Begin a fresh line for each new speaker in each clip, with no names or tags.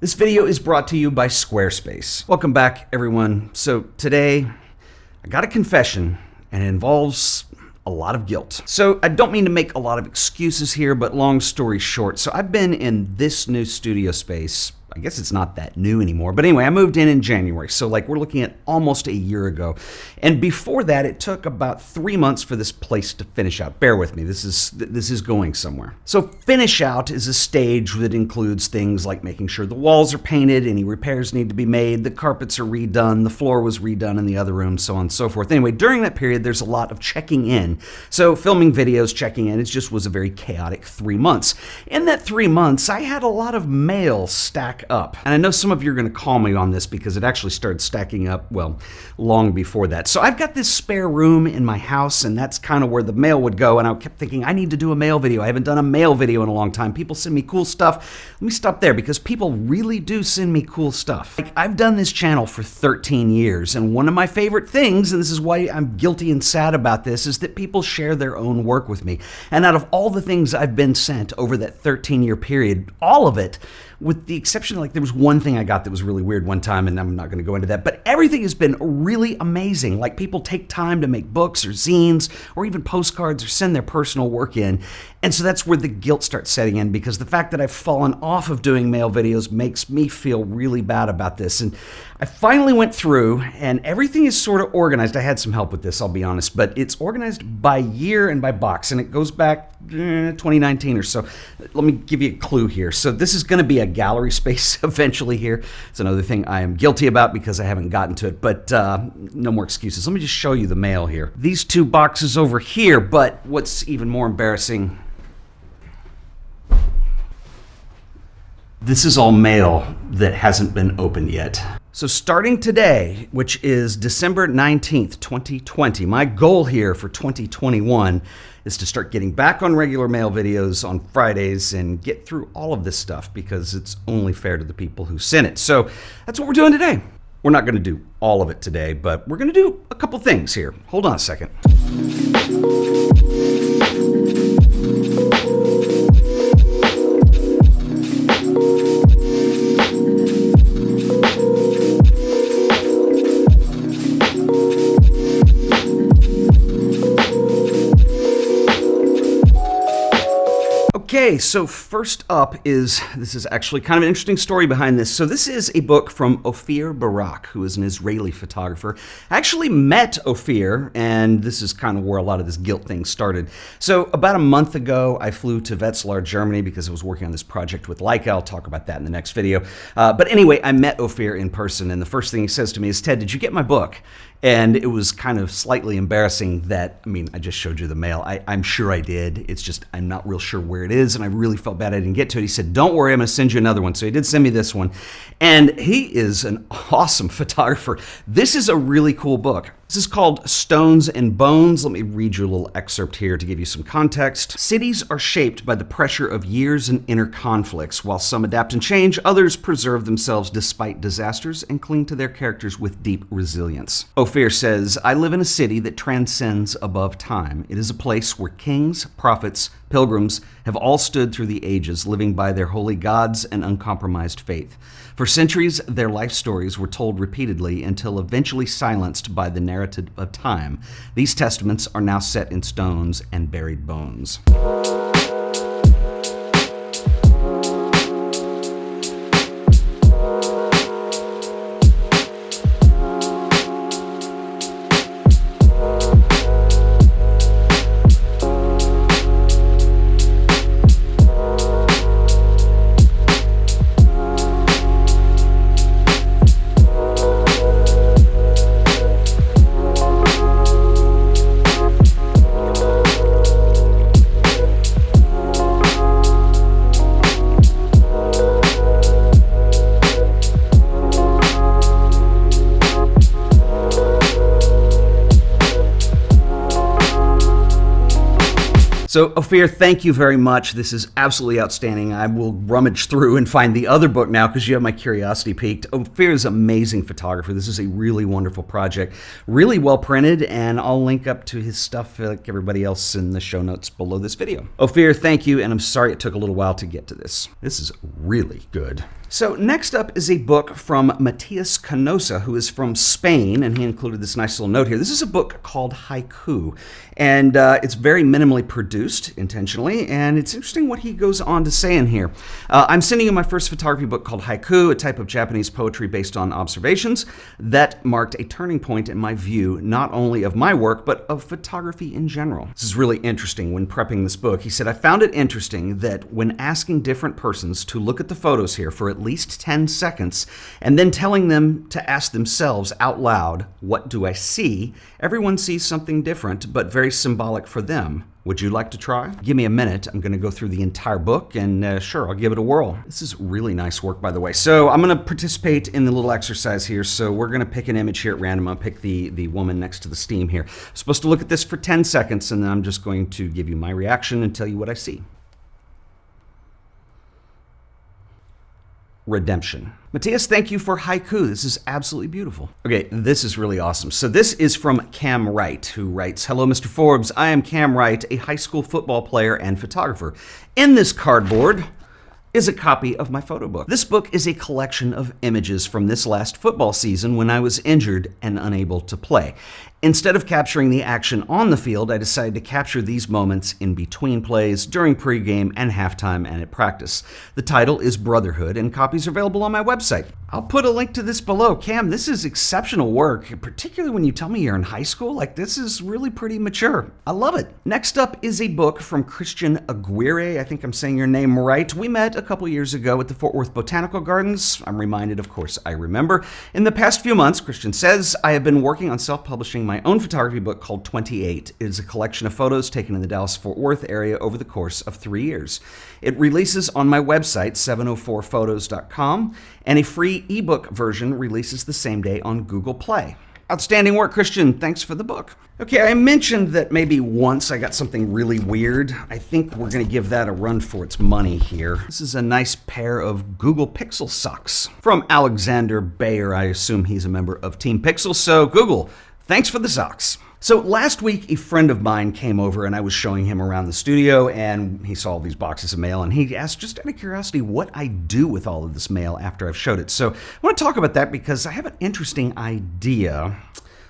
This video is brought to you by Squarespace. Welcome back, everyone. So today, I got a confession, and it involves a lot of guilt. So I don't mean to make a lot of excuses here, but long story short, so I've been in this new studio space. I guess it's not that new anymore, but anyway, I moved in January, so like we're looking at almost a year ago. And before that, it took about 3 months for this place to finish out. Bear with me, this is going somewhere. So finish out is a stage that includes things like making sure the walls are painted, any repairs need to be made, the carpets are redone, the floor was redone in the other room, so on and so forth. Anyway, during that period, there's a lot of checking in. So filming videos, checking in, it just was a very chaotic 3 months. In that 3 months, I had a lot of mail stack up. And I know some of you are going to call me on this because it actually started stacking up, well, long before that. So I've got this spare room in my house, and that's kind of where the mail would go. And I kept thinking, I need to do a mail video. I haven't done a mail video in a long time. People send me cool stuff. Let me stop there because people really do send me cool stuff. Like, I've done this channel for 13 years, and one of my favorite things, and this is why I'm guilty and sad about this, is that people share their own work with me. And out of all the things I've been sent over that 13-year period, all of it, with the exception, like there was one thing I got that was really weird one time, and I'm not going to go into that, but everything has been really amazing. Like, people take time to make books or zines or even postcards or send their personal work in. And so that's where the guilt starts setting in, because the fact that I've fallen off of doing mail videos makes me feel really bad about this. And I finally went through, and everything is sort of organized. I had some help with this, I'll be honest, but it's organized by year and by box, and it goes back 2019 or so. Let me give you a clue here. So this is going to be a gallery space eventually here. It's another thing I am guilty about because I haven't gotten to it, but no more excuses. Let me just show you the mail here. These two boxes over here, but what's even more embarrassing, this is all mail that hasn't been opened yet. So starting today, which is December 19th, 2020, my goal here for 2021 is to start getting back on regular mail videos on Fridays and get through all of this stuff because it's only fair to the people who sent it. So that's what we're doing today. We're not going to do all of it today, but we're going to do a couple things here. Hold on a second. Okay, so first up this is actually kind of an interesting story behind this. So this is a book from Ophir Barak, who is an Israeli photographer. I actually met Ophir, and this is kind of where a lot of this guilt thing started. So about a month ago, I flew to Wetzlar, Germany, because I was working on this project with Leica. I'll talk about that in the next video. But anyway, I met Ophir in person, and the first thing he says to me is, "Ted, did you get my book?" And it was kind of slightly embarrassing that, I mean, I just showed you the mail. I'm sure I did. It's just, I'm not real sure where it is, and I really felt bad I didn't get to it. He said, "Don't worry, I'm going to send you another one." So he did send me this one. And he is an awesome photographer. This is a really cool book. This is called Stones and Bones. Let me read you a little excerpt here to give you some context. Cities are shaped by the pressure of years and inner conflicts. While some adapt and change, others preserve themselves despite disasters and cling to their characters with deep resilience. Ophir says, "I live in a city that transcends above time. It is a place where kings, prophets, pilgrims have all stood through the ages, living by their holy gods and uncompromised faith. For centuries, their life stories were told repeatedly until eventually silenced by the narrative of time. These testaments are now set in stones and buried bones." So Ophir, thank you very much. This is absolutely outstanding. I will rummage through and find the other book now because you have my curiosity piqued. Ophir is an amazing photographer. This is a really wonderful project, really well printed, and I'll link up to his stuff like everybody else in the show notes below this video. Ophir, thank you, and I'm sorry it took a little while to get to this. This is really good. So next up is a book from Matthias Canosa, who is from Spain, and he included this nice little note here. This is a book called Haiku, and it's very minimally produced intentionally, and it's interesting what he goes on to say in here. I'm sending you my first photography book called Haiku, a type of Japanese poetry based on observations that marked a turning point in my view, not only of my work, but of photography in general. This is really interesting. When prepping this book, he said, I found it interesting that when asking different persons to look at the photos here for at least 10 seconds, and then telling them to ask themselves out loud, what do I see? Everyone sees something different, but very symbolic for them. Would you like to try? Give me a minute. I'm going to go through the entire book, and sure, I'll give it a whirl. This is really nice work, by the way. So I'm going to participate in the little exercise here. So we're going to pick an image here at random. I'll pick the woman next to the steam here. I'm supposed to look at this for 10 seconds, and then I'm just going to give you my reaction and tell you what I see. Redemption. Matthias, thank you for Haiku. This is absolutely beautiful. Okay, this is really awesome. So this is from Cam Wright, who writes, Hello, Mr. Forbes. I am Cam Wright, a high school football player and photographer. In this cardboard is a copy of my photo book. This book is a collection of images from this last football season when I was injured and unable to play. Instead of capturing the action on the field, I decided to capture these moments in between plays, during pregame and halftime, and at practice. The title is Brotherhood, and copies are available on my website. I'll put a link to this below. Cam, this is exceptional work, particularly when you tell me you're in high school. Like, this is really pretty mature. I love it. Next up is a book from Christian Aguirre. I think I'm saying your name right. We met a couple years ago at the Fort Worth Botanical Gardens. I'm reminded, of course, I remember. In the past few months, Christian says, I have been working on self-publishing my own photography book called 28. It is a collection of photos taken in the Dallas-Fort Worth area over the course of 3 years. It releases on my website, 704photos.com, and a free ebook version releases the same day on Google Play. Outstanding work, Christian. Thanks for the book. Okay, I mentioned that maybe once I got something really weird. I think we're going to give that a run for its money here. This is a nice pair of Google Pixel socks from Alexander Bayer. I assume he's a member of Team Pixel. So Google, thanks for the socks. So last week, a friend of mine came over and I was showing him around the studio, and he saw all these boxes of mail, and he asked, just out of curiosity, what I do with all of this mail after I've showed it. So I want to talk about that because I have an interesting idea.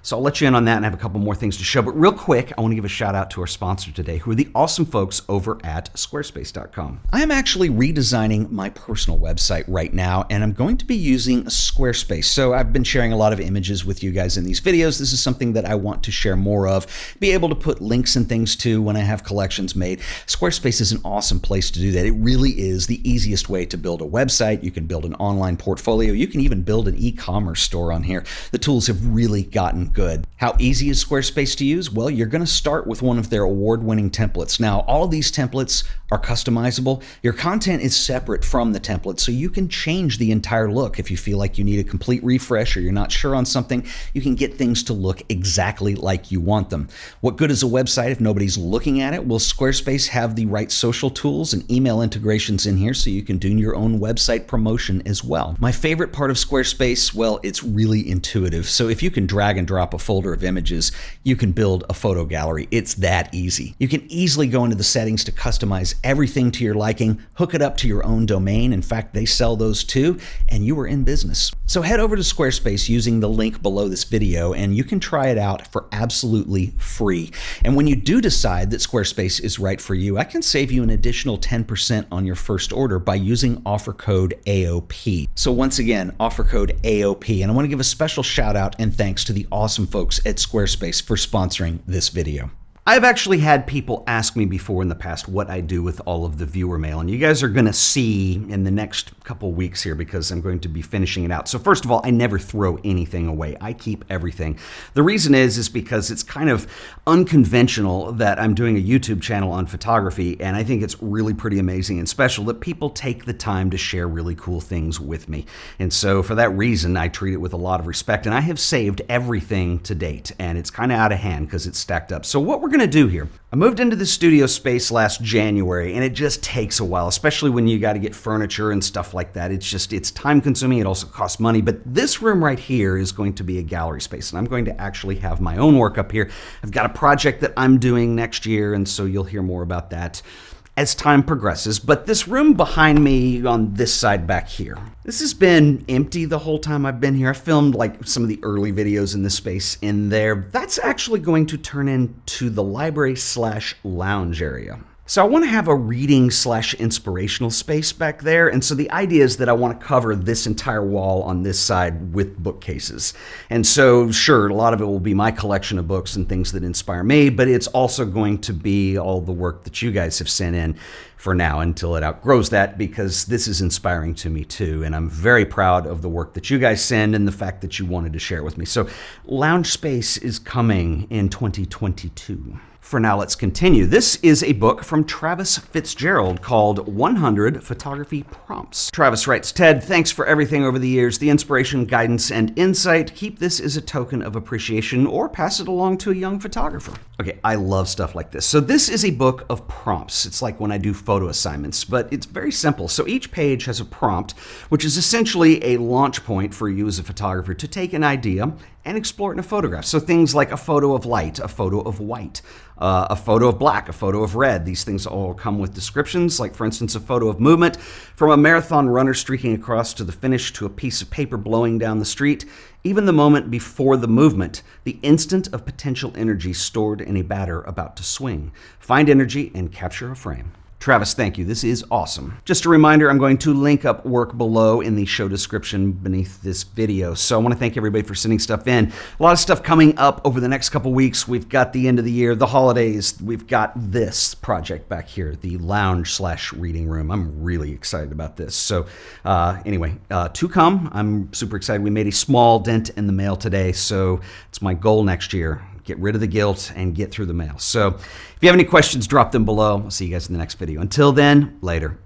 So I'll let you in on that, and I have a couple more things to show. But real quick, I want to give a shout out to our sponsor today, who are the awesome folks over at Squarespace.com. I am actually redesigning my personal website right now, and I'm going to be using Squarespace. So I've been sharing a lot of images with you guys in these videos. This is something that I want to share more of, be able to put links and things to when I have collections made. Squarespace is an awesome place to do that. It really is the easiest way to build a website. You can build an online portfolio. You can even build an e-commerce store on here. The tools have really gotten good. How easy is Squarespace to use? Well, you're going to start with one of their award-winning templates. Now, all of these templates are customizable. Your content is separate from the template, so you can change the entire look. If you feel like you need a complete refresh or you're not sure on something, you can get things to look exactly like you want them. What good is a website if nobody's looking at it? Well, Squarespace have the right social tools and email integrations in here so you can do your own website promotion as well. My favorite part of Squarespace, well, it's really intuitive. So if you can drag and drop a folder of images, you can build a photo gallery. It's that easy. You can easily go into the settings to customize everything to your liking, hook it up to your own domain. In fact, they sell those too, and you are in business. So head over to Squarespace using the link below this video, and you can try it out for absolutely free. And when you do decide that Squarespace is right for you, I can save you an additional 10% on your first order by using offer code AOP. So once again, offer code AOP. And I want to give a special shout out and thanks to the awesome folks at Squarespace for sponsoring this video. I've actually had people ask me before in the past what I do with all of the viewer mail, and you guys are going to see in the next couple weeks here because I'm going to be finishing it out. So first of all, I never throw anything away. I keep everything. The reason is because it's kind of unconventional that I'm doing a YouTube channel on photography, and I think it's really pretty amazing and special that people take the time to share really cool things with me. And so for that reason, I treat it with a lot of respect, and I have saved everything to date, and it's kind of out of hand because it's stacked up. So what we're going to do here, I moved into the studio space last January, and it just takes a while, especially when you got to get furniture and stuff like that. It's time consuming. It also costs money, but this room right here is going to be a gallery space, and I'm going to actually have my own work up here. I've got a project that I'm doing next year, and so you'll hear more about that as time progresses. But this room behind me on this side back here, this has been empty the whole time I've been here. I filmed like some of the early videos in this space in there. That's actually going to turn into the library/lounge area. So I want to have a reading/inspirational space back there. And so the idea is that I want to cover this entire wall on this side with bookcases. And so sure, a lot of it will be my collection of books and things that inspire me, but it's also going to be all the work that you guys have sent in for now until it outgrows that, because this is inspiring to me too. And I'm very proud of the work that you guys send and the fact that you wanted to share it with me. So lounge space is coming in 2022. For now, let's continue. This is a book from Travis Fitzgerald called 100 Photography Prompts. Travis writes, Ted, thanks for everything over the years, the inspiration, guidance, and insight. Keep this as a token of appreciation or pass it along to a young photographer. Okay, I love stuff like this. So this is a book of prompts. It's like when I do photo assignments, but it's very simple. So each page has a prompt, which is essentially a launch point for you as a photographer to take an idea and explore it in a photograph. So things like a photo of light, a photo of white, a photo of black, a photo of red. These things all come with descriptions, like for instance, a photo of movement from a marathon runner streaking across to the finish to a piece of paper blowing down the street. Even the moment before the movement, the instant of potential energy stored in a batter about to swing. Find energy and capture a frame. Travis, thank you. This is awesome. Just a reminder, I'm going to link up work below in the show description beneath this video. So I want to thank everybody for sending stuff in. A lot of stuff coming up over the next couple weeks. We've got the end of the year, the holidays. We've got this project back here, the lounge/reading room. I'm really excited about this. So anyway, to come. I'm super excited. We made a small dent in the mail today. So it's my goal next year. Get rid of the guilt and get through the mail. So if you have any questions, drop them below. I'll see you guys in the next video. Until then, later.